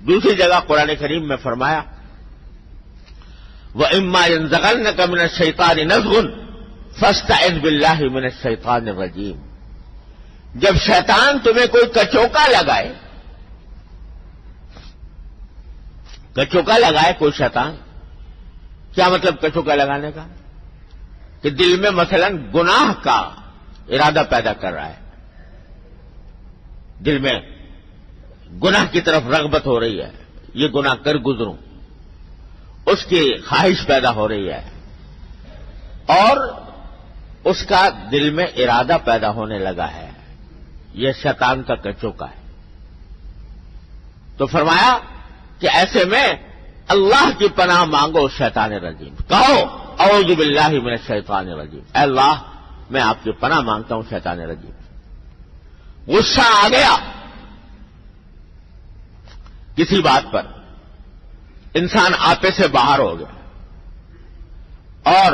دوسری جگہ قرآن کریم میں فرمایا وَإِمَّا يَنزَغَنَّكَ مِنَ الشَّيْطَانِ نَزْغٌ فَاسْتَعِذْ بِاللَّهِ مِنَ الشَّيْطَانِ الرَّجِيمِ، جب شیطان تمہیں کوئی کچوکا لگائے کوئی شیطان، کیا مطلب کچوکا لگانے کا؟ کہ دل میں مثلا گناہ کا ارادہ پیدا کر رہا ہے، دل میں گناہ کی طرف رغبت ہو رہی ہے، یہ گناہ کر گزروں، اس کی خواہش پیدا ہو رہی ہے، اور اس کا دل میں ارادہ پیدا ہونے لگا ہے، یہ شیطان کا کچوکا ہے۔ تو فرمایا کہ ایسے میں اللہ کی پناہ مانگو شیطان رجیم، کہو اعوذ باللہ من الشیطان الرجیم، اے اللہ میں آپ کی پناہ مانگتا ہوں شیطان رجیم۔ غصہ آ گیا کسی بات پر، انسان آپے سے باہر ہو گیا اور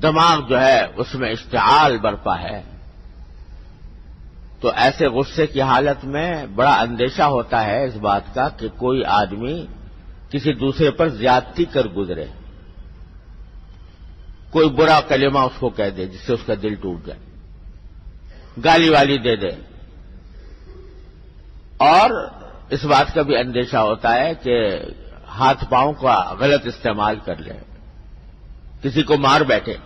دماغ جو ہے اس میں اشتعال برپا ہے، تو ایسے غصے کی حالت میں بڑا اندیشہ ہوتا ہے اس بات کا کہ کوئی آدمی کسی دوسرے پر زیادتی کر گزرے، کوئی برا کلمہ اس کو کہہ دے جس سے اس کا دل ٹوٹ جائے، گالی والی دے دے، اور اس بات کا بھی اندیشہ ہوتا ہے کہ ہاتھ پاؤں کا غلط استعمال کر لے، کسی کو مار بیٹھے۔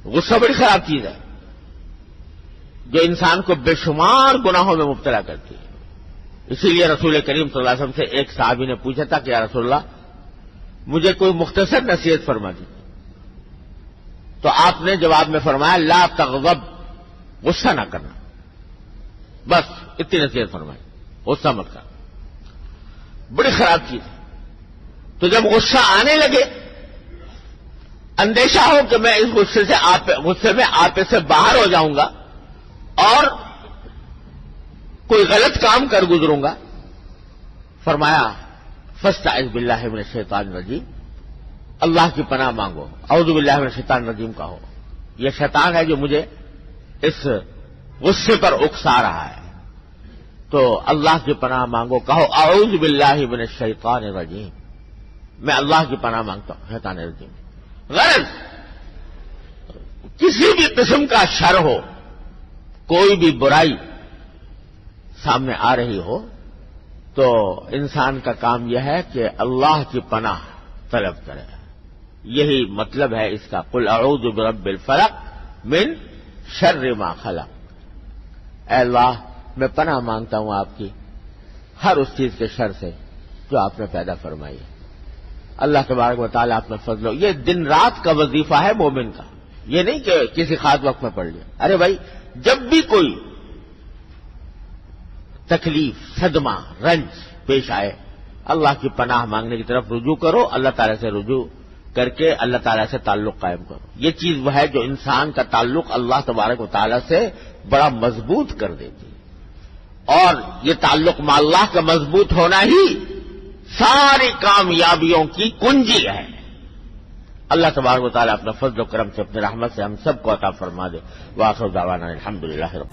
غصہ بڑی خراب چیز ہے جو انسان کو بے شمار گناہوں میں مبتلا کرتی ہے۔ اسی لیے رسول کریم صلی اللہ علیہ وسلم سے ایک صحابی نے پوچھا تھا کہ یا رسول اللہ مجھے کوئی مختصر نصیحت فرما دی، تو آپ نے جواب میں فرمایا لا تغضب، غصہ نہ کرنا، بس اتنی نصیحت فرمائی، غصہ مت کرنا، بڑی خراب چیز ہے۔ تو جب غصہ آنے لگے، اندیشہ ہو کہ میں اس غصے میں آپے سے باہر ہو جاؤں گا اور کوئی غلط کام کر گزروں گا، فرمایا فاستعذ باللہ من الشیطان الرجیم، اللہ کی پناہ مانگو، اعوذ باللہ من الشیطان الرجیم کہو، یہ شیطان ہے جو مجھے اس غصے پر اکسا رہا ہے، تو اللہ کی پناہ مانگو، کہو اعوذ باللہ من الشیطان الرجیم، میں اللہ کی پناہ مانگتا ہوں شیطان الرجیم۔ غرض کسی بھی قسم کا شر ہو، کوئی بھی برائی سامنے آ رہی ہو، تو انسان کا کام یہ ہے کہ اللہ کی پناہ طلب کرے، یہی مطلب ہے اس کا، قل اعوذ برب الفلق من شر ما خلق، اے اللہ میں پناہ مانگتا ہوں آپ کی ہر اس چیز کے شر سے جو آپ نے پیدا فرمائی ہے۔ اللہ تبارک و تعالیٰ اپنا فضل ہو، یہ دن رات کا وظیفہ ہے مومن کا، یہ نہیں کہ کسی خاص وقت میں پڑھ لیا۔ ارے بھائی جب بھی کوئی تکلیف، صدمہ، رنج پیش آئے، اللہ کی پناہ مانگنے کی طرف رجوع کرو، اللہ تعالیٰ سے رجوع کر کے اللہ تعالیٰ سے تعلق قائم کرو۔ یہ چیز وہ ہے جو انسان کا تعلق اللہ تبارک و تعالیٰ سے بڑا مضبوط کر دیتی ہے، اور یہ تعلق مع اللہ کا مضبوط ہونا ہی ساری کامیابیوں کی کنجی ہے۔ اللہ تبارک و تعالیٰ اپنا فضل و کرم سے، اپنے رحمت سے ہم سب کو عطا فرما دے۔ وآخر دعوانا الحمدللہ رب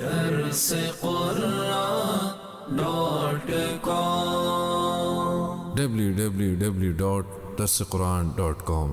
www.darsequran.com